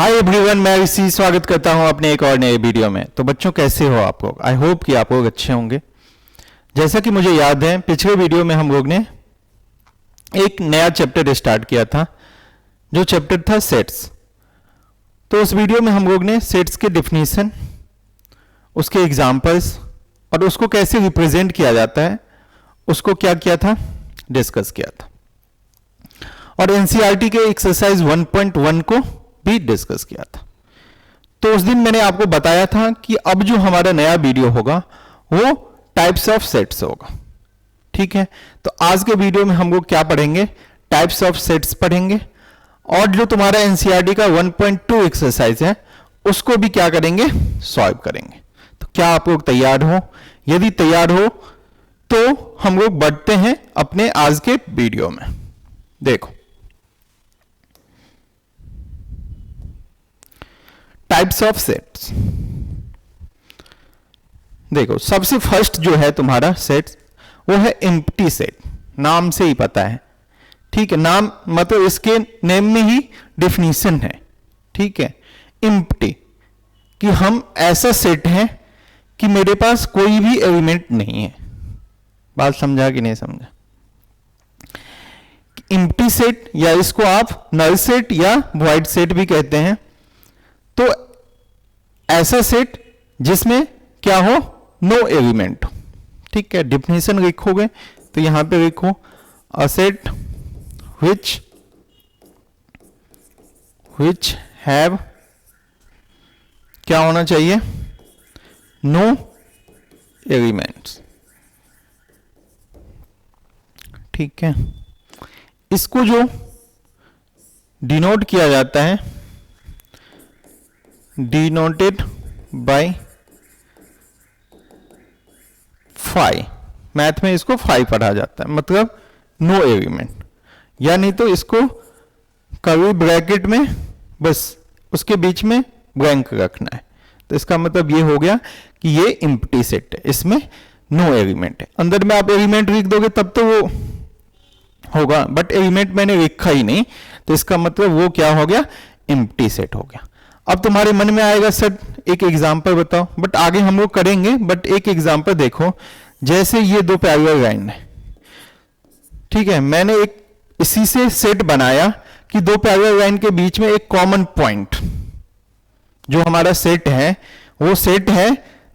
Hi everyone, मैं ऋषि स्वागत करता हूं अपने एक और नए वीडियो में। तो बच्चों, कैसे हो आप लोग? आई होप कि आप लोग अच्छे होंगे। जैसा कि मुझे याद है, पिछले वीडियो में हम लोग ने एक नया चैप्टर स्टार्ट किया था, जो चैप्टर था सेट्स। तो उस वीडियो में हम लोग ने सेट्स के डेफिनेशन, उसके एग्जाम्पल्स और उसको कैसे रिप्रेजेंट किया जाता है, उसको क्या किया था, डिस्कस किया था। और एनसीईआरटी के एक्सरसाइज 1.1 को भी डिस्कस किया था। तो उस दिन मैंने आपको बताया था कि अब जो हमारा नया वीडियो होगा वो टाइप्स ऑफ सेट्स होगा। ठीक है, तो आज के वीडियो में हम लोग क्या पढ़ेंगे? टाइप्स ऑफ सेट्स पढ़ेंगे। और जो तुम्हारा एनसीईआरटी का 1.2 एक्सरसाइज है उसको भी क्या करेंगे? सॉल्व करेंगे। तो क्या आप लोग तैयार हो? यदि तैयार हो तो हम लोग बढ़ते हैं अपने आज के वीडियो में। देखो, टाइप्स ऑफ सेट्स। देखो, सबसे फर्स्ट जो है तुम्हारा सेट वो है एम्प्टी सेट। नाम से ही पता है, ठीक है, नाम मतलब इसके नेम में ही डेफिनेशन है। ठीक है, एम्प्टी, कि हम ऐसा सेट है कि मेरे पास कोई भी एलिमेंट नहीं है। बात समझा कि नहीं समझा? एम्प्टी सेट, या इसको आप नल सेट या वॉइड सेट भी कहते हैं। तो ऐसा सेट जिसमें क्या हो? No element. ठीक है, डेफिनेशन लिखोगे तो यहां पे लिखो अ सेट which have क्या होना चाहिए? No elements. ठीक है, इसको जो डिनोट किया जाता है, डिनोटेड बाय फाई। मैथ में इसको फाई पढ़ा जाता है, मतलब नो एलिमेंट। या नहीं तो इसको कर्ली ब्रैकेट में बस उसके बीच में ब्लैंक रखना है। तो इसका मतलब ये हो गया कि ये एम्प्टी सेट है, इसमें नो एलिमेंट है। अंदर में आप एलिमेंट लिख दोगे तब तो वो होगा, बट एलिमेंट मैंने लिखा ही नहीं, तो इसका मतलब वो क्या हो गया? एम्प्टी सेट हो गया। अब तुम्हारे मन में आएगा सर एक एग्जांपल बताओ, बट आगे हम लोग करेंगे। बट एक एग्जांपल देखो, जैसे ये दो पैरेलल लाइन है। ठीक है, मैंने एक इसी से सेट बनाया कि दो पैरेलल लाइन के बीच में एक कॉमन पॉइंट, जो हमारा सेट है वो सेट है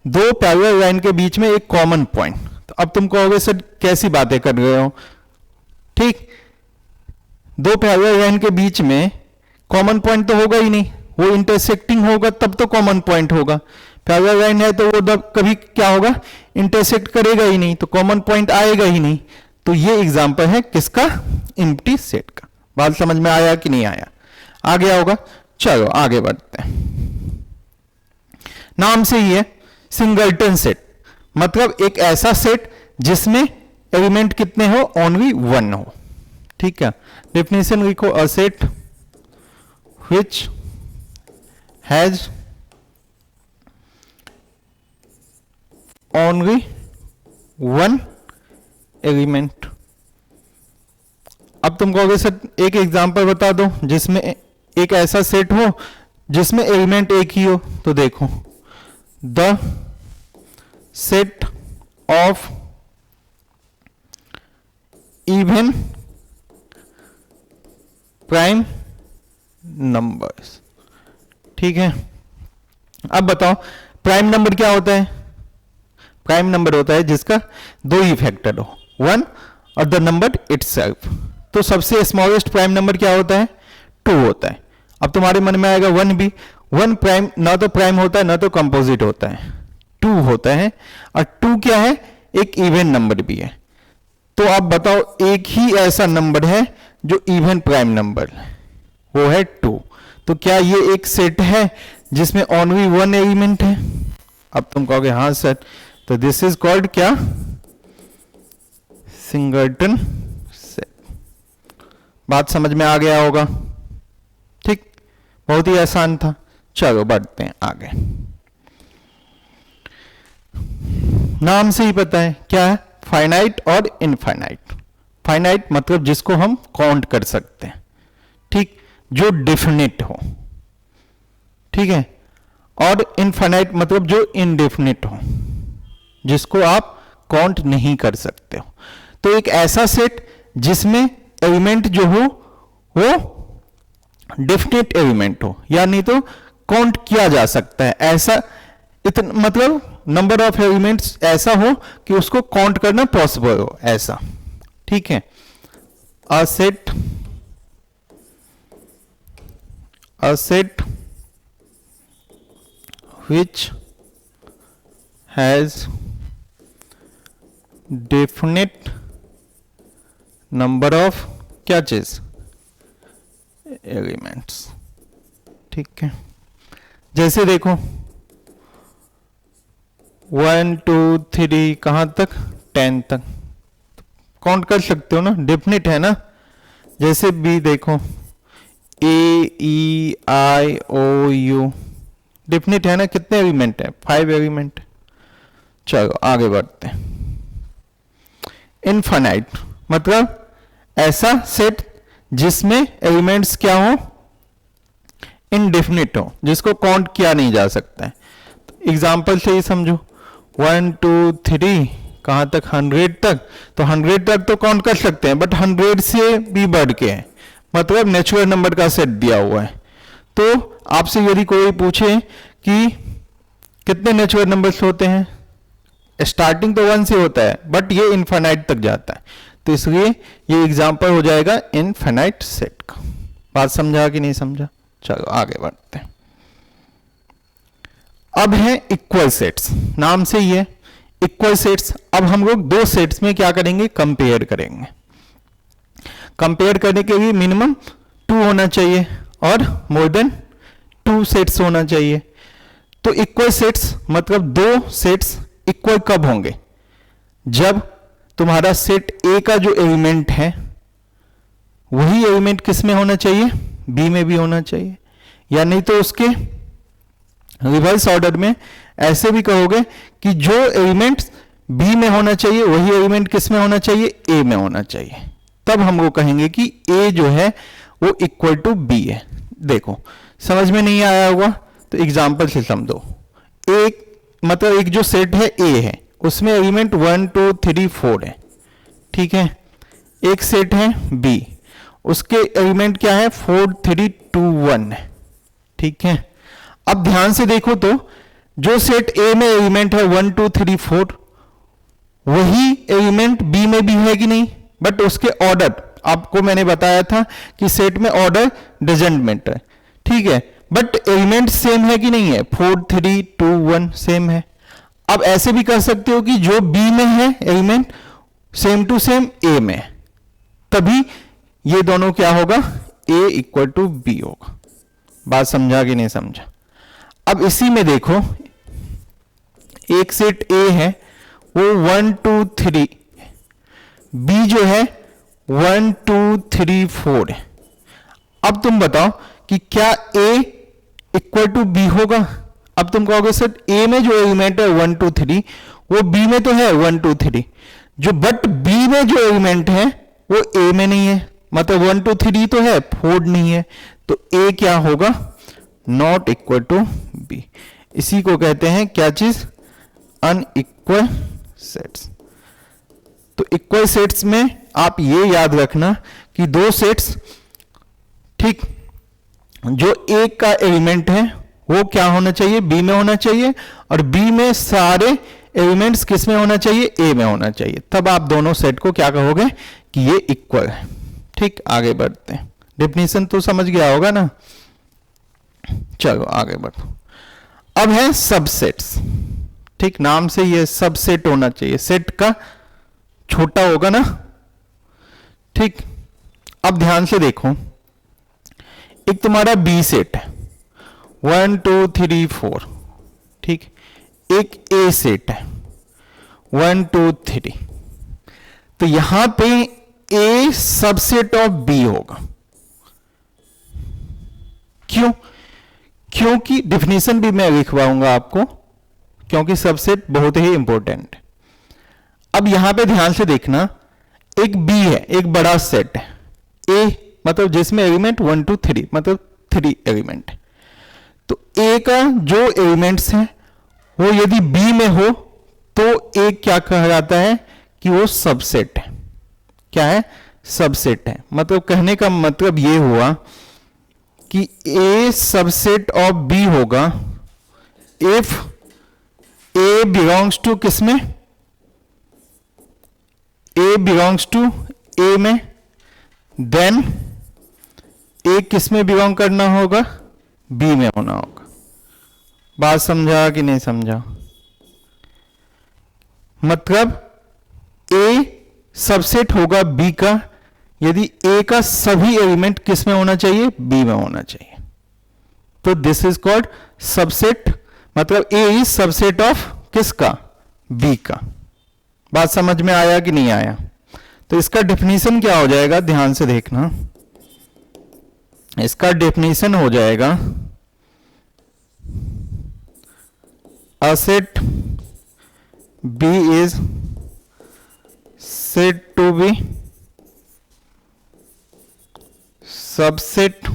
दो पैरेलल लाइन के बीच में एक कॉमन पॉइंट। तो अब तुम कहोगे सर कैसी बातें कर रहे हो? ठीक, दो पैरेलल लाइन के बीच में कॉमन पॉइंट तो होगा ही नहीं, वो इंटरसेक्टिंग होगा तब तो कॉमन पॉइंट होगा। पैरेलल लाइन है तो वो कभी क्या होगा? इंटरसेक्ट करेगा ही नहीं, तो कॉमन पॉइंट आएगा ही नहीं। तो ये एग्जांपल है किसका? एम्प्टी सेट का। बात समझ में आया कि नहीं आया? आ गया होगा। चलो आगे बढ़ते हैं। नाम से ही है सिंगलटन सेट, मतलब एक ऐसा सेट जिसमें एलिमेंट कितने हो? ओनली वन हो। ठीक है, डेफिनेशन लिखो a set which has only one element। अब तुम कहोगे सर एक एग्जांपल बता दो जिसमें एक ऐसा सेट हो जिसमें एलिमेंट एक ही हो। तो देखो, the set of even prime numbers. ठीक है, अब बताओ प्राइम नंबर क्या होता है? प्राइम नंबर होता है जिसका दो ही फैक्टर हो, वन और द नंबर इटसेल्फ। तो सबसे स्मॉलेस्ट प्राइम नंबर क्या होता है? 2 होता है। अब तुम्हारे मन में आएगा वन भी। वन प्राइम ना तो प्राइम होता है ना तो कंपोजिट होता है, 2 होता है। और 2 क्या है? एक इवन नंबर भी है। तो अब बताओ एक ही ऐसा नंबर है जो इवन प्राइम नंबर है, वो है 2। तो क्या ये एक सेट है जिसमें ओनली वन एलिमेंट है? अब तुम कहोगे हाँ सर, तो दिस इज कॉल्ड क्या? Singleton set. बात समझ में आ गया होगा? ठीक, बहुत ही आसान था। चलो बढ़ते हैं आगे। नाम से ही पता है क्या है? फाइनाइट और इनफाइनाइट। फाइनाइट मतलब जिसको हम काउंट कर सकते हैं, ठीक, जो डेफिनेट हो। ठीक है, और इनफाइनाइट मतलब जो इनडेफिनिट हो, जिसको आप काउंट नहीं कर सकते हो। तो एक ऐसा सेट जिसमें एलिमेंट जो हो वो डेफिनेट एलिमेंट हो, या नहीं तो काउंट किया जा सकता है, ऐसा इतना मतलब नंबर ऑफ एलिमेंट्स ऐसा हो कि उसको काउंट करना पॉसिबल हो, ऐसा। ठीक है, a set which has definite number of क्या चीज एलिमेंट्स। ठीक है, जैसे देखो 1 2 3 कहां तक, 10 तक काउंट कर सकते हो ना, डेफिनेट है ना। जैसे बी देखो AEIOU डेफिनेट है ना, कितने एलिमेंट है, 5 एलिमेंट। चलो आगे बढ़ते हैं। इनफाइनाइट मतलब ऐसा सेट जिसमें एलिमेंट्स क्या हो, इनडेफिनिट हो, जिसको काउंट किया नहीं जा सकता है। एग्जाम्पल से ही समझो 1 2 3 कहां तक, 100 तक। तो 100 तक तो काउंट कर सकते हैं, बट 100 से भी बढ़ के है, मतलब नेचुरल नंबर का सेट दिया हुआ है। तो आपसे यदि कोई पूछे कि कितने नेचुरल नंबर्स होते हैं, स्टार्टिंग तो 1 से होता है, बट ये इनफाइनाइट तक जाता है, तो इसलिए ये एग्जांपल हो जाएगा इनफाइनाइट सेट का। बात समझा कि नहीं समझा? चलो आगे बढ़ते हैं। अब है इक्वल सेट्स, नाम से ही है इक्वल सेट्स। अब हम लोग दो सेट्स में क्या करेंगे, कंपेयर करेंगे। कंपेयर करने के लिए मिनिमम 2 होना चाहिए और मोर देन 2 सेट्स होना चाहिए। तो इक्वल सेट्स मतलब दो सेट्स इक्वल कब होंगे, जब तुम्हारा सेट ए का जो एलिमेंट है वही एलिमेंट किस में होना चाहिए, बी में भी होना चाहिए। या नहीं तो उसके रिवर्स ऑर्डर में ऐसे भी कहोगे कि जो एलिमेंट बी में होना चाहिए वही एलिमेंट किस में होना चाहिए, ए में होना चाहिए। तब हम वो कहेंगे कि ए जो है वो इक्वल टू बी है। देखो समझ में नहीं आया होगा तो एग्जांपल से समझो। एक मतलब एक जो सेट है ए है, उसमें एलिमेंट 1 2 3 4 है, ठीक है। एक सेट है बी, उसके एलिमेंट क्या है, 4 3 2 1 है, ठीक है। अब ध्यान से देखो तो जो सेट ए में एलिमेंट है 1 2 3 4 वही एलिमेंट बी में भी है कि नहीं, बट उसके ऑर्डर आपको मैंने बताया था कि सेट में ऑर्डर डजंट मैटर, ठीक है। बट एलिमेंट सेम है कि नहीं है, 4 3 2 1 सेम है। अब ऐसे भी कर सकते हो कि जो बी में है एलिमेंट सेम टू सेम ए में, तभी ये दोनों क्या होगा, ए इक्वल टू बी होगा। बात समझा कि नहीं समझा? अब इसी में देखो एक सेट ए है वो 1 2 3, बी जो है 1 2 3 4 है। अब तुम बताओ कि क्या ए इक्वल टू बी होगा? अब तुम कहोगे सर ए में जो एलिमेंट है 1 2 3 वो बी में तो है 1 2 3, जो बट बी में जो एलिमेंट है वो ए में नहीं है, मतलब 1 2 3 तो है 4 नहीं है, तो ए क्या होगा, नॉट इक्वल टू बी। इसी को कहते हैं क्या चीज, अनइक्वल सेट्स। तो इक्वल सेट्स में आप ये याद रखना कि दो सेट्स, ठीक, जो ए का एलिमेंट है वो क्या होना चाहिए, बी में होना चाहिए, और बी में सारे एलिमेंट्स किस में होना चाहिए, ए में होना चाहिए। तब आप दोनों सेट को क्या कहोगे कि ये इक्वल है। ठीक, आगे बढ़ते हैं। डेफिनेशन तो समझ गया होगा ना। चलो आगे बढ़ो। अब है सबसेट्स, ठीक, नाम से ये सबसेट होना चाहिए, सेट का छोटा होगा ना, ठीक। अब ध्यान से देखो, एक तुम्हारा बी सेट है 1 2 3 4, ठीक। एक ए सेट है 1 2 3, तो यहां पे ए सबसेट ऑफ बी होगा। क्यों? क्योंकि डिफिनेशन भी मैं लिखवाऊंगा आपको, क्योंकि सबसेट बहुत ही इंपॉर्टेंट है। अब यहां पे ध्यान से देखना, एक बी है, एक बड़ा सेट है, ए मतलब जिसमें एलिमेंट 1 2 3 मतलब 3 एलिमेंट है। तो ए का जो एलिमेंट्स हैं वो यदि बी में हो तो ए क्या कहा जाता है कि वो सबसेट है। क्या है? सबसेट है। मतलब कहने का मतलब ये हुआ कि ए सबसेट ऑफ बी होगा इफ ए बिलोंग्स टू किसमें? ए बिलोंग्स टू ए में, देन ए किसमें बिलोंग करना होगा? बी में होना होगा। बात समझा कि नहीं समझा? मतलब ए सबसेट होगा बी का यदि ए का सभी एलिमेंट किस में होना चाहिए? बी में होना चाहिए। तो दिस इज कॉल्ड सबसेट। मतलब ए इज सबसेट ऑफ किसका? बी का। बात समझ में आया कि नहीं आया? तो इसका डेफिनेशन क्या हो जाएगा? ध्यान से देखना। इसका डेफिनेशन हो जाएगा a set B is said to be subset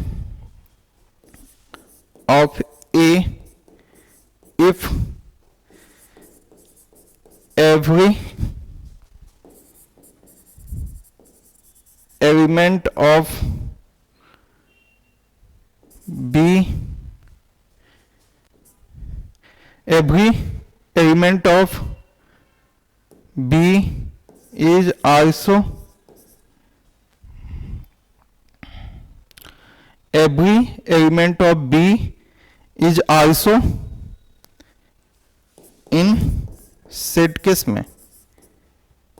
of A if every element of B, every element of B is also every element of B is also in set किस में?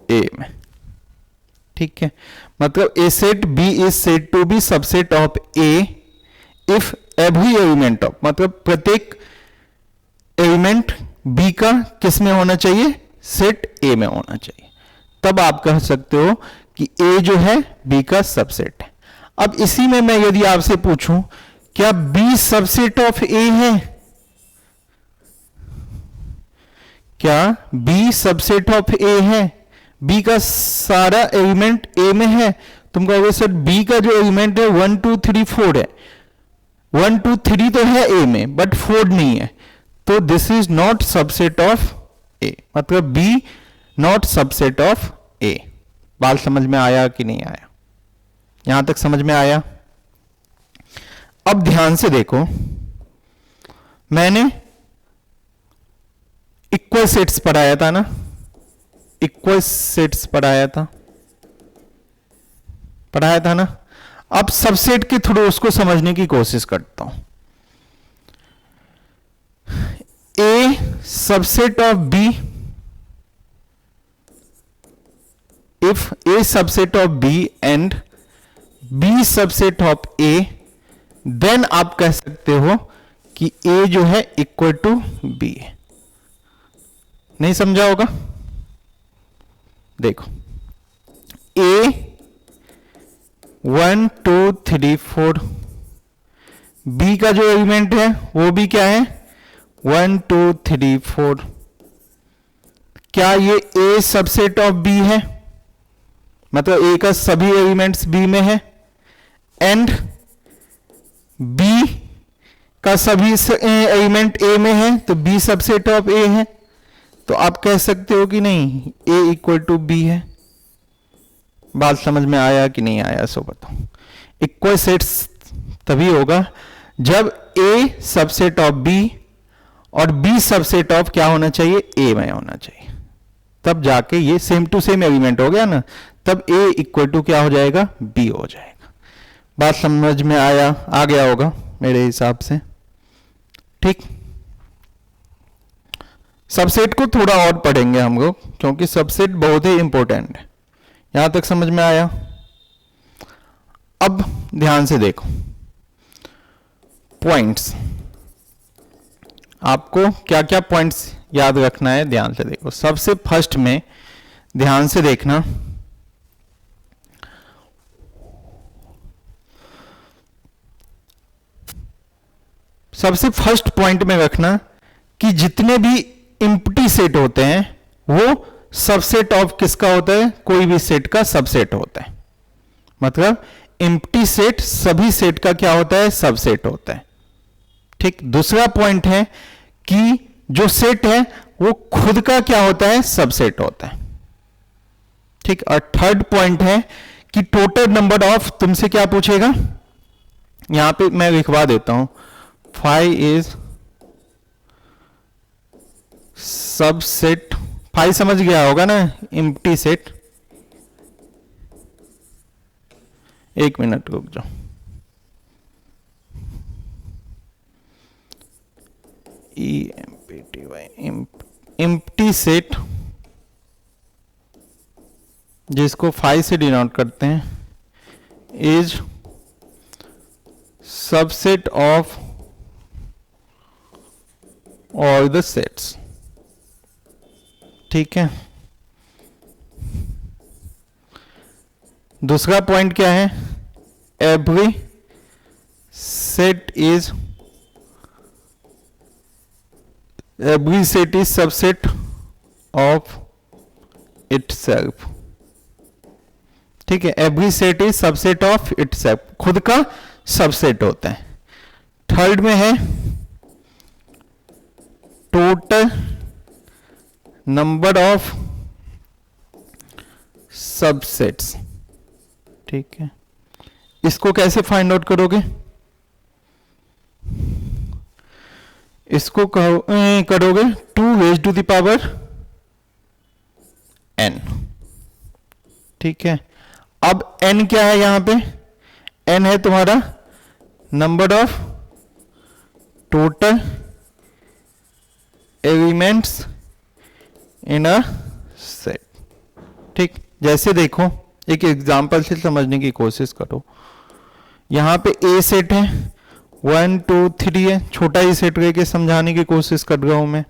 ए में। ठीक है। मतलब A set B is said to be subset of A if every element of, मतलब प्रत्येक element B का किस में होना चाहिए? सेट ए में होना चाहिए। तब आप कह सकते हो कि ए जो है बी का सबसेट है। अब इसी में मैं यदि आपसे पूछूं क्या बी सबसेट ऑफ ए है? क्या बी सबसेट ऑफ ए है? बी का सारा एलिमेंट ए में है। तुम कहोगे सर बी का जो एलिमेंट है 1 2 3 4 है। 1 2 3 तो है ए में बट 4 नहीं है, तो this is not subset of A. मतलब B not subset of A. बात समझ में आया कि नहीं आया? यहां तक समझ में आया? अब ध्यान से देखो, मैंने इक्वल सेट्स पढ़ाया था ना, इक्वल सेट्स पढ़ाया था ना। अब सबसेट के थ्रू उसको समझने की कोशिश करता हूं। A subset of B, if A subset of B and B subset of A, then आप कह सकते हो कि A जो है इक्वल टू B है। नहीं समझा होगा? देखो A 1 2 3 4, B का जो एलिमेंट है वो भी क्या है? 1 2 3 4। क्या ये A सबसेट ऑफ B है? मतलब ए का सभी एलिमेंट्स बी में है एंड बी का सभी एलिमेंट ए में है, तो बी सबसेट ऑफ ए है। तो आप कह सकते हो कि नहीं ए इक्वल टू बी है। बात समझ में आया कि नहीं आया? सो बताओ। इक्वल सेट्स तभी होगा जब ए सबसेट ऑफ बी और बी सबसेट ऑफ क्या होना चाहिए? ए में होना चाहिए। तब जाके ये सेम टू सेम एलिमेंट हो गया ना, तब ए इक्वल टू क्या हो जाएगा? बी हो जाएगा। बात समझ में आया? आ गया होगा मेरे हिसाब से। ठीक, सबसेट को थोड़ा और पढ़ेंगे हम लोग क्योंकि सबसेट बहुत ही इंपॉर्टेंट है। यहां तक समझ में आया? अब ध्यान से देखो पॉइंट्स। आपको क्या क्या पॉइंट्स याद रखना है ध्यान से देखो। सबसे फर्स्ट में ध्यान से देखना, सबसे फर्स्ट पॉइंट में रखना कि जितने भी एम्प्टी सेट होते हैं वो सबसेट ऑफ किसका होता है? कोई भी सेट का सबसेट होता है। मतलब एम्प्टी सेट सभी सेट का क्या होता है? सबसेट होता है। ठीक, दूसरा पॉइंट है कि जो सेट है वो खुद का क्या होता है, सबसेट होता है। ठीक, और थर्ड पॉइंट है कि टोटल नंबर ऑफ, तुमसे क्या पूछेगा, यहां पे मैं लिखवा देता हूं, फाइव इज सबसेट, फाइव समझ गया होगा ना, एम्प्टी सेट। एक मिनट रुक जाओ, एम्प्टी सेट जिसको 5 से डिनोट करते हैं, is subset of all the sets. ठीक है, दूसरा पॉइंट क्या है, every set is subset of itself. ठीक है, every set is subset of itself, खुद का सबसेट होता है। थर्ड में है टोटल नंबर ऑफ सबसेट्स। ठीक है, इसको कैसे फाइंड आउट करोगे, इसको करोगे 2 raise to the power n। ठीक है, अब n क्या है, यहां पे n है तुम्हारा number of total elements in a set. ठीक, जैसे देखो एक एग्जांपल से समझने की कोशिश करो, यहां पे ए सेट है, 1 2 3 है, छोटा ही सेट लेके समझाने की कोशिश कर रहा हूं मैं।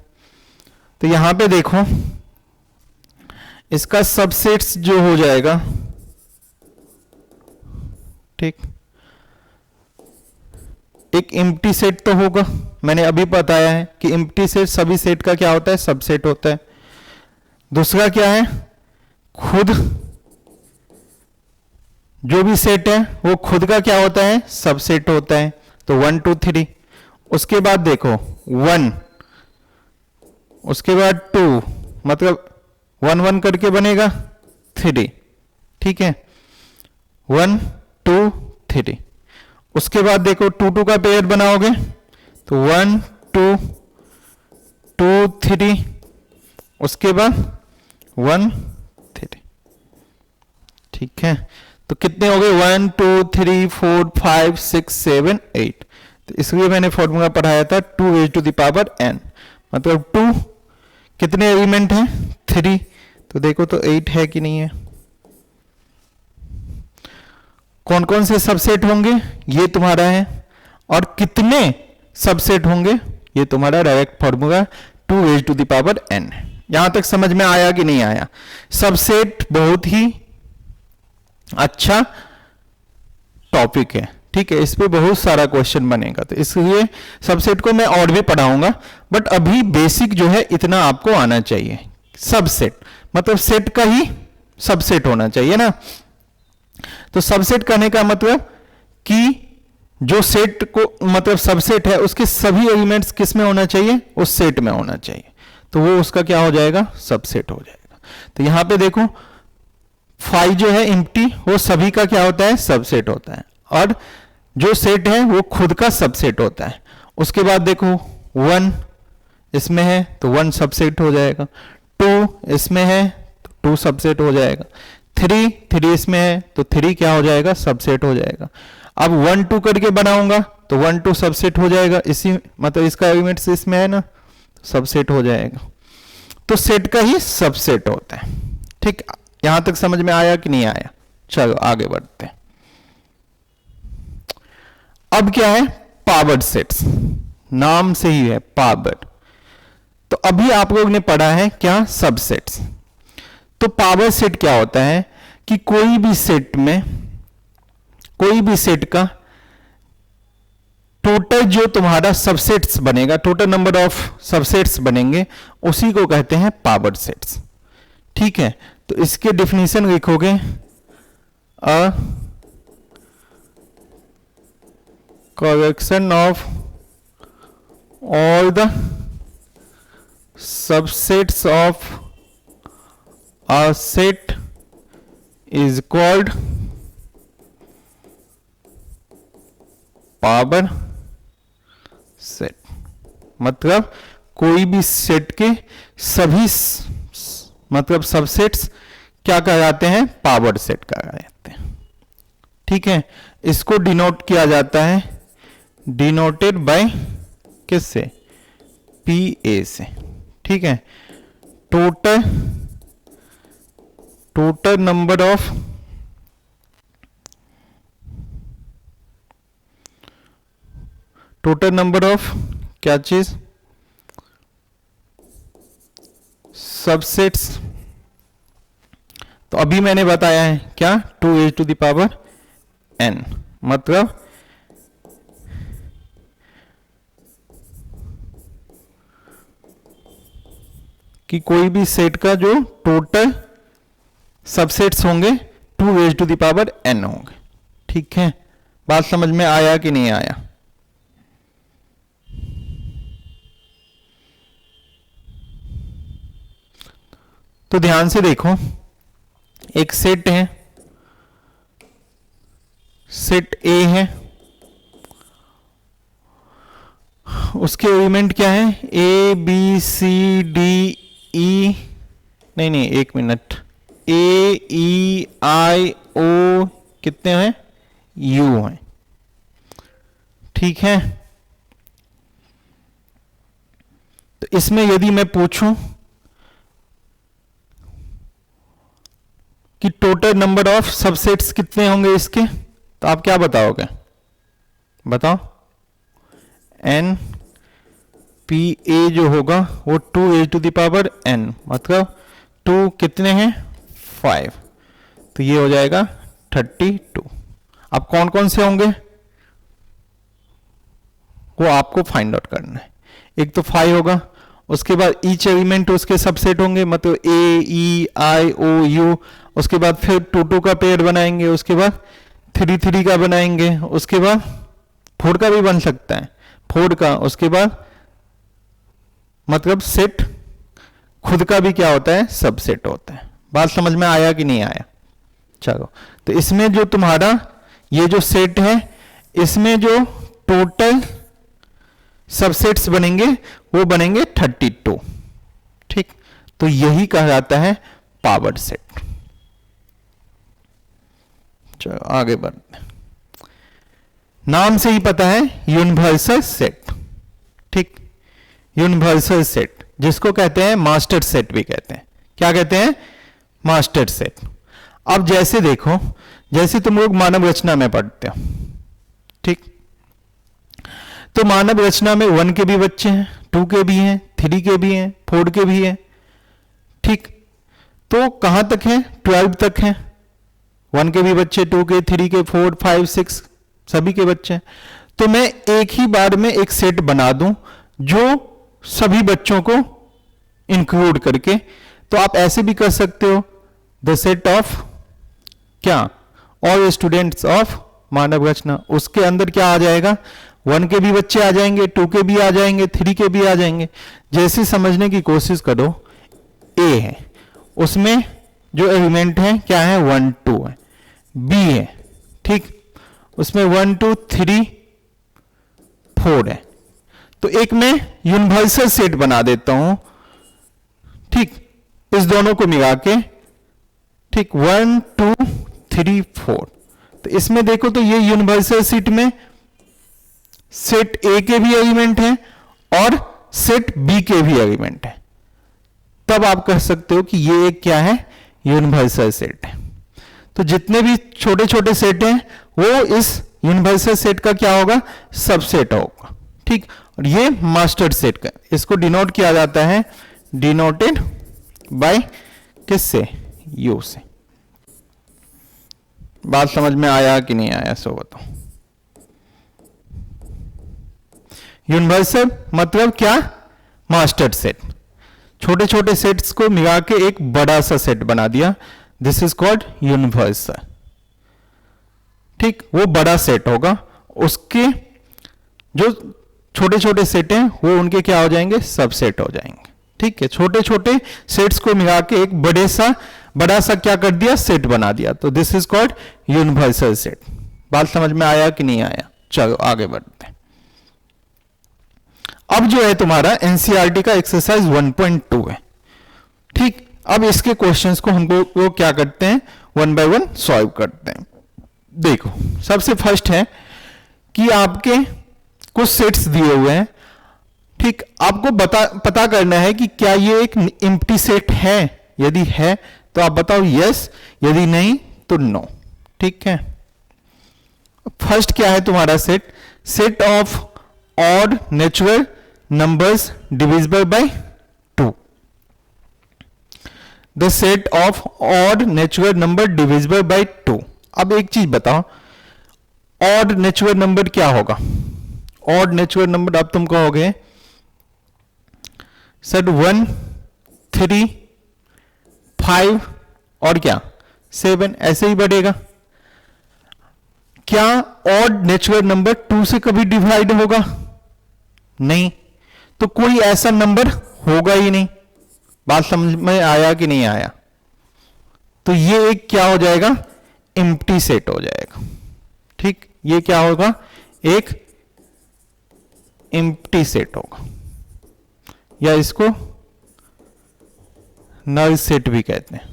तो यहां पे देखो इसका सबसेट्स जो हो जाएगा, ठीक, एक एम्प्टी सेट तो होगा, मैंने अभी बताया है कि एम्प्टी सेट सभी सेट का क्या होता है, सबसेट होता है। दूसरा क्या है, खुद जो भी सेट है वो खुद का क्या होता है, सबसेट होता है। तो 1 2 3, उसके बाद देखो 1, उसके बाद 2, मतलब 1 1 करके बनेगा 3। ठीक है, 1 2 3, उसके बाद देखो 2 2 का पेयर बनाओगे तो 1 2 2 3, उसके बाद 1 3। ठीक है, तो कितने हो गए, 1 2 3 4 5 6 7 8। तो इसलिए मैंने फॉर्मूला पढ़ाया था 2 raise to the power n, मतलब 2 कितने एलिमेंट हैं, 3। तो देखो तो 8 है कि नहीं है। कौन कौन से सबसेट होंगे ये तुम्हारा है, और कितने सबसेट होंगे ये तुम्हारा direct formula 2 raise to the power n। यहां तक समझ में आया कि नहीं आया। सबसेट बहुत ही अच्छा टॉपिक है, ठीक है, इस पे बहुत सारा क्वेश्चन बनेगा, तो इसलिए सबसेट को मैं और भी पढ़ाऊंगा, बट अभी बेसिक जो है इतना आपको आना चाहिए। सबसेट मतलब सेट का ही सबसेट होना चाहिए ना। तो सबसेट करने का मतलब कि जो सेट को मतलब सबसेट है उसके सभी एलिमेंट्स किस में होना चाहिए, उस सेट में होना चाहिए, तो वो उसका क्या हो जाएगा, सबसेट हो जाएगा। तो यहां पे देखो 5 जो है एम्प्टी, वो सभी का क्या होता है, सबसेट होता है, और जो सेट है वो खुद का सबसेट होता है। उसके बाद देखो 1 इसमें है तो 1 सबसेट हो जाएगा, 2 इसमें है तो 2 सबसेट हो जाएगा, 3 इसमें है तो 3 क्या हो जाएगा, सबसेट हो जाएगा। अब 1 2 करके बनाऊंगा तो 1 2 सबसेट हो जाएगा, इसी मतलब इसका एलिमेंट्स इसमें है ना, सबसेट हो जाएगा। तो सेट का ही सबसेट होता है। ठीक, यहां तक समझ में आया कि नहीं आया, चलो आगे बढ़ते हैं। अब क्या है, पावर्ड सेट्स, नाम से ही है पावर्ड। तो अभी आप लोग ने पढ़ा है क्या, सबसेट्स। तो पावर सेट क्या होता है कि कोई भी सेट में, कोई भी सेट का टोटल जो तुम्हारा सबसेट्स बनेगा, टोटल नंबर ऑफ सबसेट्स बनेंगे, उसी को कहते हैं पावर्ड सेट्स। ठीक है, तो इसके डेफिनेशन लिखोगे, collection of all the subsets of a set is called power set. मतलब कोई भी सेट के सभी मतलब सबसेट्स क्या कहलाते हैं, पावर सेट कहलाते हैं। ठीक है, इसको डिनोट किया जाता है, डिनोटेड बाय किससे, पी ए से। ठीक है, टोटल नंबर ऑफ क्या चीज, सबसेट्स। तो अभी मैंने बताया है क्या, 2a⁴n, मतलब कि कोई भी सेट का जो टोटल सबसेट्स होंगे 2a⁴n होंगे। ठीक है, बात समझ में आया कि नहीं आया। तो ध्यान से देखो, एक सेट है, सेट ए है, उसके एलिमेंट क्या है, A B C D E, नहीं एक मिनट, ए ई आई ओ कितने हैं, यू हैं। ठीक है, तो इसमें यदि मैं पूछूं कि टोटल नंबर ऑफ सबसेट्स कितने होंगे इसके, तो आप क्या बताओगे, बताओ। एन पी ए जो होगा वो 2a⁴n, मतलब 2 कितने हैं, 5, तो ये हो जाएगा 32। अब कौन कौन से होंगे वो आपको फाइंड आउट करना है। एक तो 5 होगा, उसके बाद ईच एलिमेंट उसके सबसेट होंगे, मतलब ए ई आई ओ यू, उसके बाद फिर 2 का पेयर बनाएंगे, उसके बाद 3 का बनाएंगे, उसके बाद 4 का भी बन सकता है, 4 का, उसके बाद मतलब सेट खुद का भी क्या होता है, सबसेट होता है। बात समझ में आया कि नहीं आया। चलो, तो इसमें जो तुम्हारा ये जो सेट है, इसमें जो टोटल सबसेट्स बनेंगे वो बनेंगे 32। ठीक, तो यही कहा जाता है पावर सेट। चलो आगे बढ़ते हैं। नाम से ही पता है यूनिवर्सल सेट। ठीक, यूनिवर्सल सेट जिसको कहते हैं मास्टर सेट भी कहते हैं। क्या कहते हैं, मास्टर सेट। अब जैसे देखो, जैसे तुम लोग मानव रचना में पढ़ते हो, ठीक, तो मानव रचना में 1 के भी बच्चे हैं, 2 के भी हैं, 3 के भी हैं, 4 के भी हैं। ठीक, तो कहां तक है, 12 तक है। 1 के भी बच्चे, 2 के, 3 के, 4, 5, 6 सभी के बच्चे हैं। तो मैं एक ही बार में एक सेट बना दूं जो सभी बच्चों को इंक्लूड करके, तो आप ऐसे भी कर सकते हो, द सेट ऑफ क्या, ऑल स्टूडेंट्स ऑफ मानव रचना। उसके अंदर क्या आ जाएगा, 1 के भी बच्चे आ जाएंगे, 2 के भी आ जाएंगे, 3 के भी आ जाएंगे। जैसे समझने की कोशिश करो, ए है, उसमें जो एलिमेंट है क्या है, 1 2 है। बी है, ठीक, उसमें 1 2 3 4 है। तो एक मैं यूनिवर्सल सेट बना देता हूं, ठीक, इस दोनों को मिला के, ठीक, 1 2 3 4। तो इसमें देखो तो ये यूनिवर्सल सेट में सेट ए के भी एलिमेंट हैं और सेट बी के भी एलिमेंट हैं। तब आप कह सकते हो कि ये एक क्या है, यूनिवर्सल सेट है। तो जितने भी छोटे छोटे सेट हैं वो इस यूनिवर्सल सेट का क्या होगा, सबसेट होगा। ठीक, और ये मास्टर सेट का, इसको डिनोट किया जाता है, डिनोटेड बाय किससे, यू से। बात समझ में आया कि नहीं आया, सो बताओ। यूनिवर्सल मतलब क्या, मास्टर सेट। छोटे छोटे सेट्स को मिला के एक बड़ा सा सेट बना दिया, दिस इज कॉल्ड यूनिवर्सल। ठीक, वो बड़ा सेट होगा, उसके जो छोटे छोटे सेट हैं वो उनके क्या हो जाएंगे, सबसेट हो जाएंगे। ठीक है, छोटे छोटे सेट्स को मिला के एक बड़ा सा क्या कर दिया, सेट बना दिया। तो this is called universal set. बात समझ में आया कि नहीं आया? चलो आगे बढ़ते हैं। अब जो है तुम्हारा एनसीईआरटी का एक्सरसाइज 1.2 है। ठीक, अब इसके क्वेश्चंस को हमको क्या करते हैं, वन बाय वन सॉल्व करते हैं। देखो, सबसे फर्स्ट है कि आपके कुछ सेट्स दिए हुए हैं। ठीक, आपको पता करना है कि क्या ये एक एम्प्टी सेट है। यदि है तो आप बताओ यस, यदि नहीं तो नो। ठीक है, फर्स्ट क्या है तुम्हारा set, set of odd natural numbers divisible by 2। The set of odd natural number divisible by 2। अब एक चीज बताओ, ऑड नेचुरल नंबर क्या होगा? ऑड नेचुरल नंबर अब तुम कहोगे सर 1, 3, 5 और क्या 7 ऐसे ही बढ़ेगा। क्या ऑड नेचुरल नंबर 2 से कभी डिवाइड होगा? नहीं, तो कोई ऐसा नंबर होगा ही नहीं। बात समझ में आया कि नहीं आया? तो ये एक क्या हो जाएगा, एम्प्टी सेट हो जाएगा। ठीक, ये क्या होगा, एक एम्प्टी सेट होगा, या इसको नल सेट भी कहते हैं।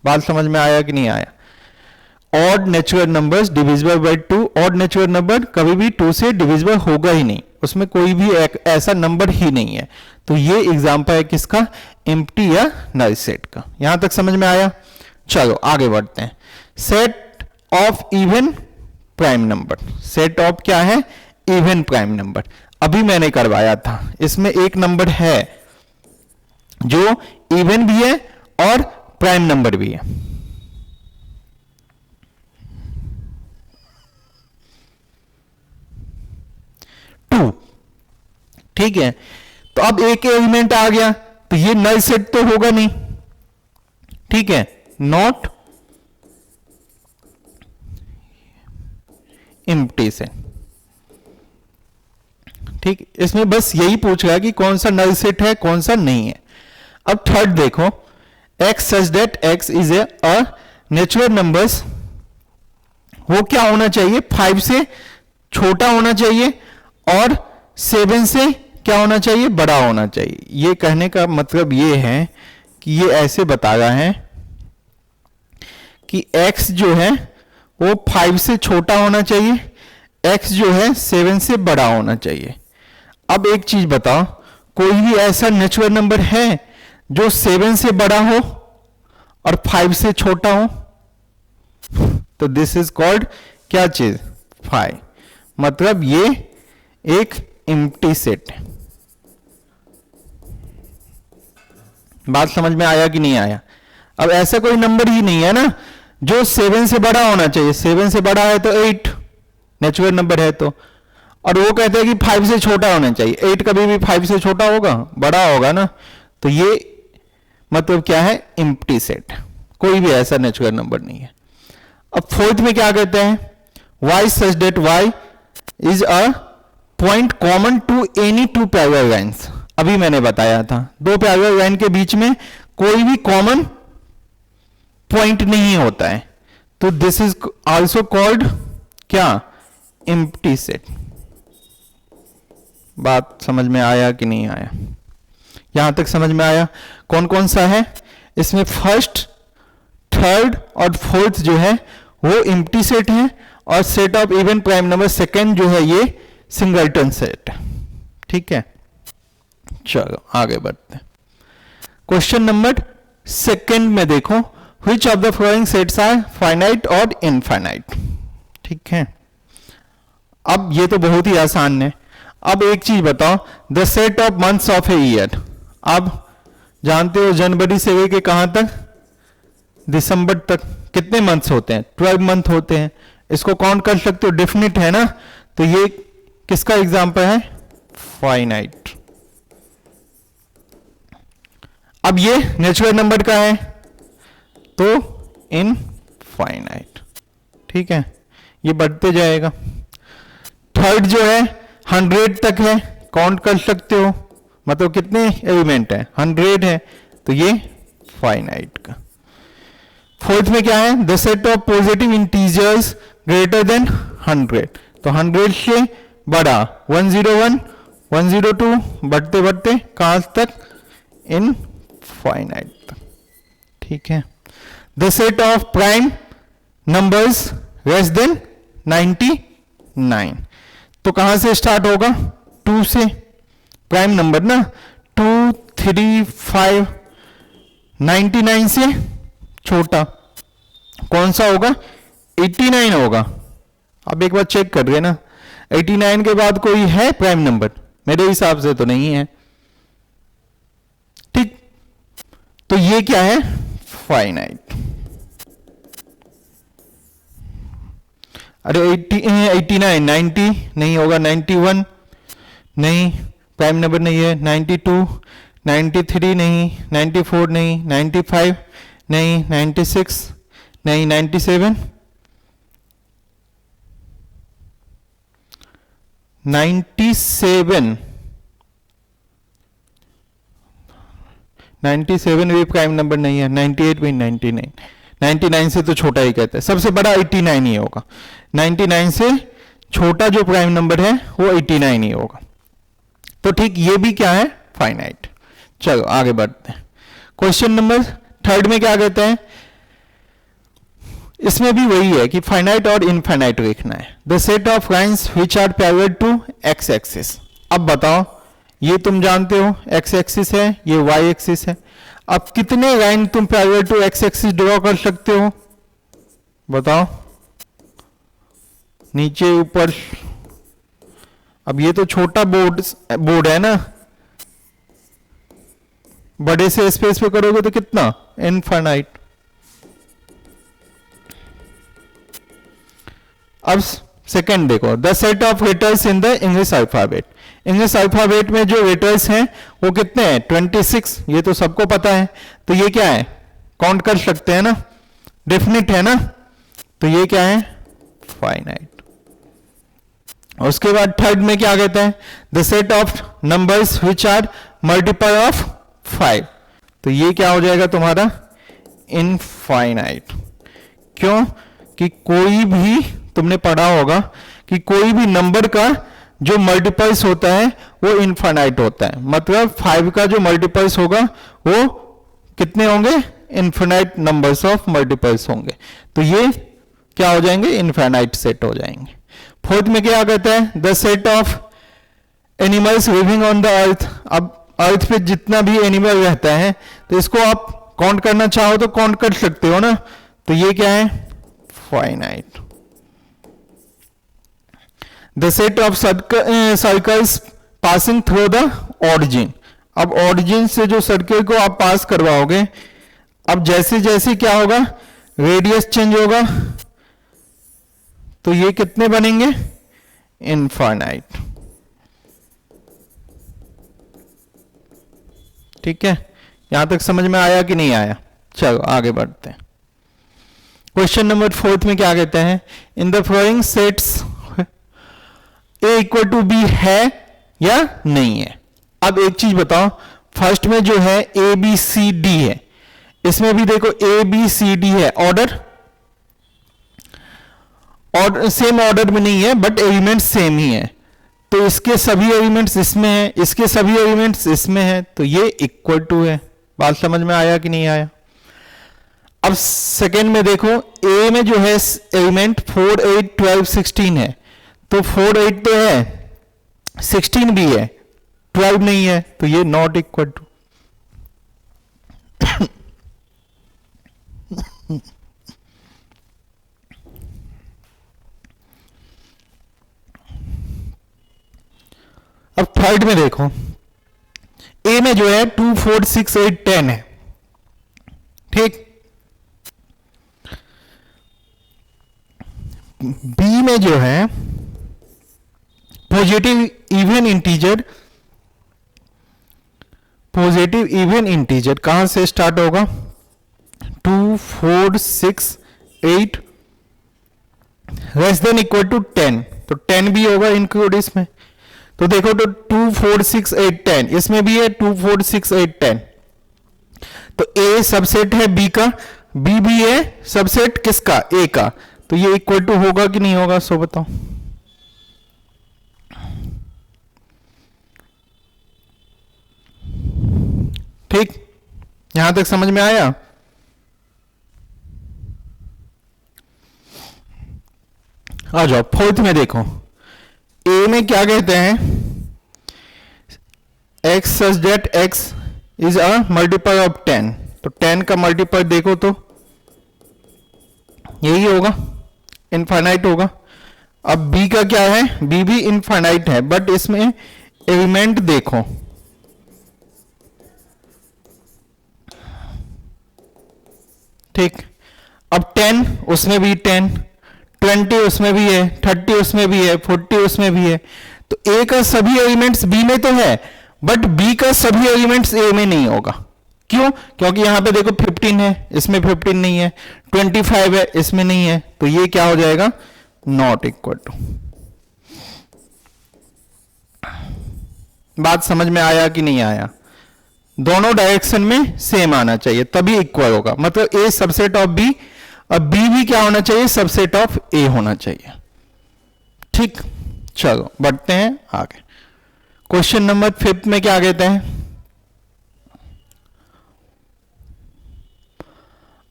बात समझ में आया कि नहीं आया? Odd natural numbers divisible by 2, odd natural number कभी भी 2 से डिविजिबल होगा ही नहीं, उसमें कोई भी एक ऐसा नंबर ही नहीं है। तो ये एग्जांपल है किसका, एम्प्टी या नल सेट का। यहां तक समझ में आया? चलो आगे बढ़ते हैं। Set of even prime number. Set of क्या है, इवन प्राइम नंबर। अभी मैंने करवाया था, इसमें एक नंबर है जो इवन भी है और प्राइम नंबर भी है। ठीक है, तो अब एक एलिमेंट आ गया तो ये नल सेट तो होगा नहीं। ठीक है, नॉट एम्प्टी सेट। ठीक, इसमें बस यही पूछ रहा है कि कौन सा नल सेट है, कौन सा नहीं है। अब थर्ड देखो, x such that x is a natural numbers. वो क्या होना चाहिए, 5 से छोटा होना चाहिए और 7 से क्या होना चाहिए, बड़ा होना चाहिए। ये कहने का मतलब ये है कि ये ऐसे बता रहा है कि x जो है वो 5 से छोटा होना चाहिए, x जो है 7 से बड़ा होना चाहिए। अब एक चीज बताओ, कोई भी ऐसा नेचुरल नंबर है जो 7 से बड़ा हो और 5 से छोटा हो? तो दिस इज कॉल्ड क्या चीज, 5। मतलब ये एक एम्प्टी सेट है। बात समझ में आया कि नहीं आया? अब ऐसा कोई नंबर ही नहीं है ना जो 7 से बड़ा होना चाहिए। 7 से बड़ा है तो 8 नेचुरल नंबर है तो, और वो कहते हैं कि 5 से छोटा होना चाहिए। 8 कभी भी 5 से छोटा होगा, बड़ा होगा ना। तो ये मतलब क्या है, एम्प्टी सेट। कोई भी ऐसा नेचुरल नंबर नहीं है। अब फोर्थ में क्या कहते हैं, y such that y is a point common to any two parallel lines। अभी मैंने बताया था, दो पैरेलल लाइन के बीच में कोई भी कॉमन पॉइंट नहीं होता है, तो दिस इज आल्सो कॉल्ड क्या, एम्प्टी सेट। बात समझ में आया कि नहीं आया? यहां तक समझ में आया? कौन कौन सा है इसमें, फर्स्ट, थर्ड और फोर्थ जो है वो एम्प्टी सेट है, और set of even prime number second जो है ये सिंगलटन सेट है। ठीक है, चलो आगे बढ़ते हैं। क्वेश्चन नंबर सेकंड में देखो, which of the following sets are finite और इनफाइनाइट। ठीक है, अब ये तो बहुत ही आसान है। अब एक चीज बताओ, the set of months of a year. अब जानते हो जनवरी से लेके कहां तक, दिसंबर तक कितने मंथ्स होते हैं, 12 मंथ होते हैं। इसको काउंट कर सकते हो, डेफिनिट है ना। तो ये किसका एग्जांपल है, फाइनाइट। अब ये नेचुरल नंबर का है तो इनफाइनाइट। ठीक है, ये बढ़ते जाएगा। थर्ड जो है 100 तक है काउंट कर सकते हो, मतलब कितने एलिमेंट है, 100 है, तो ये फाइनाइट का। फोर्थ में क्या है, the set of positive integers greater than 100, तो 100 से बड़ा 101, 102 बढ़ते बढ़ते कहां तक, इनफाइनाइट तक। ठीक है। The set of prime numbers less than 99, तो कहां से स्टार्ट होगा, 2 से, प्राइम नंबर ना, 2, 3, 5, 99 से छोटा कौन सा होगा, 89 होगा। अब एक बार चेक कर रहे ना, 89 के बाद कोई है प्राइम नंबर, मेरे हिसाब से तो नहीं है। ठीक, तो ये क्या है, फाइनाइट। अरे 89, 90 नहीं होगा, 91 नहीं, प्राइम नंबर नहीं है, 92, 93 नहीं, 94 नहीं, 95 नहीं, 96 नहीं, 97, 97 भी प्राइम नंबर नहीं है, 98 भी, 99 से तो छोटा ही कहते हैं, सबसे बड़ा 89 ही होगा, 99 से छोटा जो प्राइम नंबर है वो 89 ही होगा। तो ठीक, ये भी क्या है, फाइनाइट। चलो आगे बढ़ते हैं। क्वेश्चन नंबर 3 में क्या कहते हैं, इसमें भी वही है कि फाइनाइट और इनफाइनाइट लिखना है। The set of lines which are parallel to x axis. अब बताओ, ये तुम जानते हो एक्स एक्सिस है, ये वाई एक्सिस है, अब कितने लाइन तुम parallel to x axis draw कर सकते हो, बताओ, नीचे ऊपर। अब ये तो छोटा बोर्ड है ना, बड़े से स्पेस पे करोगे तो कितना, इनफाइनाइट। अब सेकंड देखो, the set of letters in the English alphabet. English alphabet में जो लेटर्स हैं वो कितने हैं, 26, ये तो सबको पता है, तो ये क्या है, काउंट कर सकते हैं ना, डेफिनिट है ना, तो ये क्या है, फाइनाइट। उसके बाद थर्ड में क्या कहते हैं, the set of numbers which are multiple of 5, तो ये क्या हो जाएगा तुम्हारा, इनफाइनाइट। क्यों, कि कोई भी तुमने पढ़ा होगा कि कोई भी नंबर का जो मल्टीपल्स होता है वो इनफाइनाइट होता है, मतलब 5 का जो मल्टीपल्स होगा वो कितने होंगे, इनफाइनाइट नंबर्स ऑफ मल्टीपल्स होंगे, तो ये क्या हो जाएंगे, इनफाइनाइट सेट हो जाएंगे। फोर्थ में क्या कहता है, the set of animals living on the earth. अब अर्थ पे जितना भी एनिमल रहता है तो इसको आप काउंट करना चाहो तो काउंट कर सकते हो ना, तो ये क्या है, finite. The set of circles passing through the origin. अब ऑरिजिन से जो सर्कल को आप पास करवाओगे, अब जैसे जैसे क्या होगा, रेडियस चेंज होगा, तो ये कितने बनेंगे, इनफाइनाइट। ठीक है, यहां तक समझ में आया कि नहीं आया, चलो आगे बढ़ते हैं। क्वेश्चन नंबर 4 में क्या कहते हैं, in the following sets A equal to B है या नहीं है। अब एक चीज बताओ, फर्स्ट में जो है ए बी सी डी है, इसमें भी देखो ए बी सी डी है, ऑर्डर और सेम ऑर्डर में नहीं है बट एलिमेंट्स सेम ही है, तो इसके सभी एलिमेंट्स इसमें हैं, इसके सभी एलिमेंट्स इसमें हैं, तो ये इक्वल टू है। बात समझ में आया कि नहीं आया। अब सेकेंड में देखो, ए में जो है एलिमेंट 4, 8, 12, 16 है, तो 4, 8 तो है, 16 भी है, 12 नहीं है, तो ये नॉट इक्वल टू। अब थर्ड में देखो, ए में जो है 2, 4, 6, 8, 10 है, ठीक। बी में जो है पॉजिटिव इवन इंटीजर कहां से स्टार्ट होगा, 2, 4, 6, 8 लेस देन इक्वल टू 10, तो 10 भी होगा इंक्लूड इसमें, तो देखो तो 2 4 6 8 10, इसमें भी है 2 4 6 8 10। तो ए सबसेट है बी का, बी भी है सबसेट किसका, ए का। तो ये इक्वल टू होगा कि नहीं होगा, सो बताओ। ठीक, यहां तक समझ में आया। आ जाओ फोर्थ में देखो, ए में क्या कहते हैं, x such that x is a multiple of 10। तो 10 का मल्टीपल देखो तो यही होगा, इनफाइनाइट होगा। अब बी का क्या है, बी भी इनफाइनाइट है, बट इसमें एलिमेंट देखो, ठीक। अब 10 उसमें भी 10, 20 उसमें भी है, 30 उसमें भी है, 40 उसमें भी है। तो ए का सभी एलिमेंट्स बी में तो है, बट बी का सभी एलिमेंट्स ए में नहीं होगा। क्यों, क्योंकि यहां पे देखो 15 है, इसमें 15 नहीं है, 25 है, इसमें नहीं है। तो ये क्या हो जाएगा, नॉट इक्वल टू। बात समझ में आया कि नहीं आया। दोनों डायरेक्शन में सेम आना चाहिए तभी इक्वल होगा, मतलब ए सबसेट ऑफ बी और बी भी क्या होना चाहिए, सबसेट ऑफ ए होना चाहिए। ठीक, चलो बढ़ते हैं आगे। क्वेश्चन नंबर 5 में क्या कहते हैं,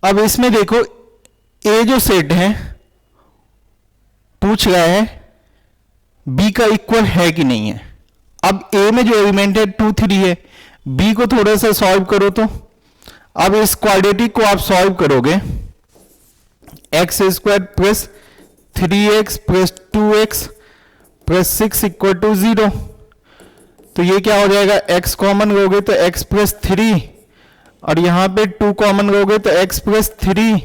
अब इसमें देखो ए जो सेट है पूछ रहा है बी का इक्वल है कि नहीं है। अब ए में जो एलिमेंट है 2 3 है, बी को थोड़ा सा सॉल्व करो। तो अब इस क्वाड्रेटिक को आप सॉल्व करोगे, x square plus 3x plus 2x plus 6 equal to 0। तो ये क्या हो जाएगा, x कॉमन लोगे तो x प्लस 3 और यहां पे 2 कॉमन लोगे तो x प्लस 3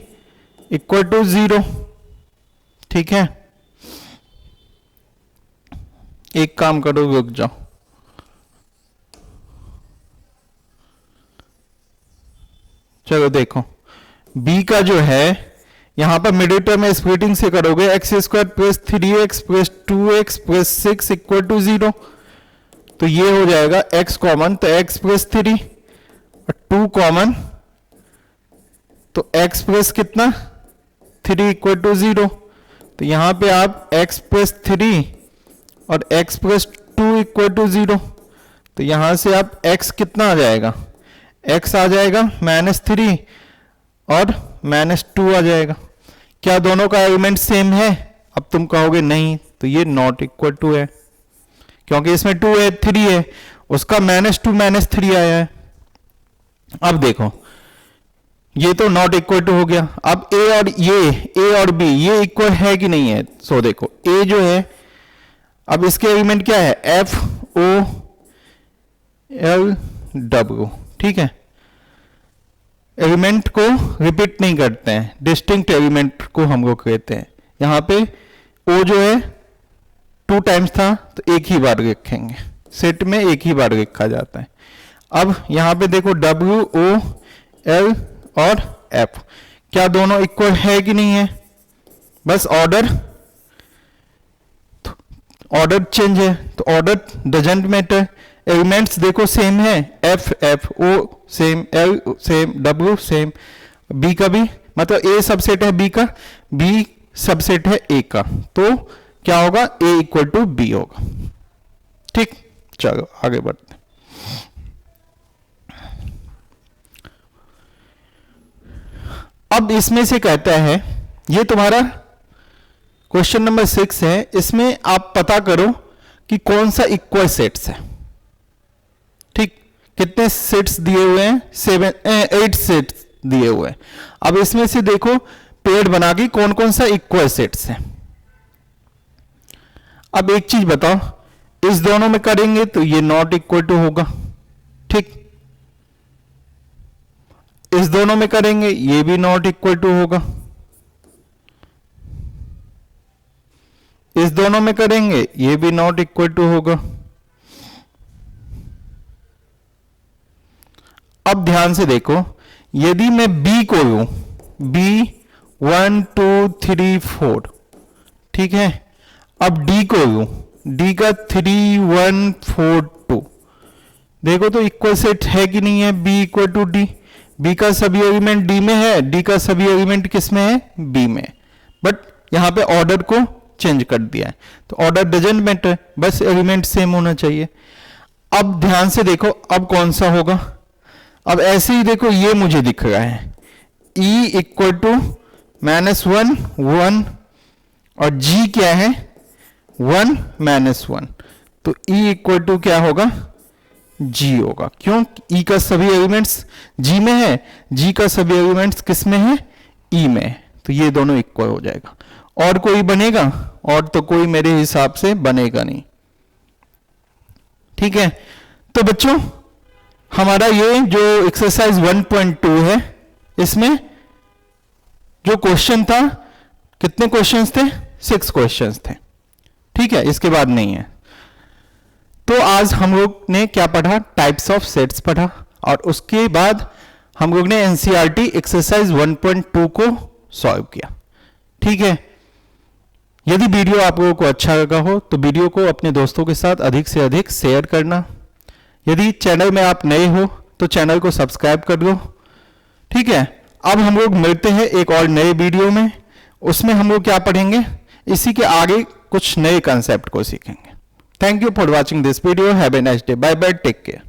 इक्वल टू 0। ठीक है, एक काम करो, रुक जाओ। चलो देखो b का जो है यहां पर मिडिल टर्म में स्प्लिटिंग से करोगे, x square plus 3x plus 2x plus 6 equal to 0। तो ये हो जाएगा x कॉमन तो x प्लस 3 और 2 कॉमन तो x प्लस कितना 3 इक्वल टू 0। तो यहां पे आप x प्लस 3 और x प्लस 2 इक्वल टू 0। तो यहां से आप x कितना आ जाएगा, x आ जाएगा -3 और -2 आ जाएगा। क्या दोनों का एलिमेंट सेम है, अब तुम कहोगे नहीं, तो ये नॉट इक्वल टू है, क्योंकि इसमें 2 है 3 है, उसका -2 -3 आया है। अब देखो ये तो नॉट इक्वल टू हो गया। अब ए और बी ये इक्वल है कि नहीं है। सो देखो ए जो है, अब इसके एलिमेंट क्या है, एफ ओ एल डब्ल्यू। ठीक है, एलिमेंट को रिपीट नहीं करते हैं, डिस्टिंक्ट एलिमेंट को हम लोग कहते हैं। यहां पे ओ जो है 2 टाइम्स था तो एक ही बार लिखेंगे, सेट में एक ही बार लिखा जाता है। अब यहां पे देखो डब्ल्यू ओ एल और एफ, क्या दोनों इक्वल है कि नहीं है। बस ऑर्डर चेंज है, तो ऑर्डर डजंट मैटर। एलिमेंट्स देखो सेम है, F O same, L same, W same, B का भी, मतलब ए सबसेट है बी का, बी सबसेट है ए का। तो क्या होगा, ए इक्वल टू बी होगा। ठीक, चलो आगे बढ़ते। अब इसमें से कहता है, ये तुम्हारा क्वेश्चन नंबर 6 है, इसमें आप पता करो कि कौन सा इक्वल सेट्स है। ठीक, कितने सेट्स दिए हुए हैं, 8 सेट्स दिए हुए हैं। अब इसमें से देखो पेड़ बना के कौन कौन सा इक्वल सेट्स है। अब एक चीज बताओ, इस दोनों में करेंगे तो ये नॉट इक्वल टू होगा। ठीक, इस दोनों में करेंगे ये भी नॉट इक्वल टू होगा, इस दोनों में करेंगे ये भी नॉट इक्वल टू होगा। अब ध्यान से देखो, यदि मैं b को लूं, b 1 2 3 4, ठीक है। अब d को लूं, डी का 3 1 4 2, देखो तो इक्वल सेट है कि नहीं है, B equal to D, B का सभी एलिमेंट डी में है, डी का सभी एलिमेंट किस में है, बी में, बट यहां पे ऑर्डर को चेंज कर दिया है, तो ऑर्डर डजंट मैटर, बस एलिमेंट सेम होना चाहिए। अब ध्यान से देखो अब कौन सा होगा, अब ऐसे ही देखो ये मुझे दिख रहा है E इक्वल टू -1 1 और G क्या है 1 -1, तो E इक्वल टू क्या होगा G होगा, क्यों, E का सभी एलिमेंट्स G में है, G का सभी एलिमेंट्स किस में है, E में, तो ये दोनों इक्वल हो जाएगा। और कोई बनेगा, और तो कोई मेरे हिसाब से बनेगा नहीं, ठीक है। तो बच्चों हमारा ये जो एक्सरसाइज 1.2 है, इसमें जो क्वेश्चन था, कितने क्वेश्चंस थे, 6 क्वेश्चंस थे, ठीक है, इसके बाद नहीं है। तो आज हम लोग ने क्या पढ़ा, टाइप्स ऑफ सेट्स पढ़ा, और उसके बाद हम लोग ने एनसीईआरटी एक्सरसाइज 1.2 को सॉल्व किया, ठीक है। यदि वीडियो आप लोगों को अच्छा लगा हो तो वीडियो को अपने दोस्तों के साथ अधिक से अधिक शेयर करना। यदि चैनल में आप नए हो तो चैनल को सब्सक्राइब कर लो, ठीक है। अब हम लोग मिलते हैं एक और नए वीडियो में, उसमें हम लोग क्या पढ़ेंगे, इसी के आगे कुछ नए कंसेप्ट को सीखेंगे। Thank you for watching this video, have a nice day, bye bye, take care.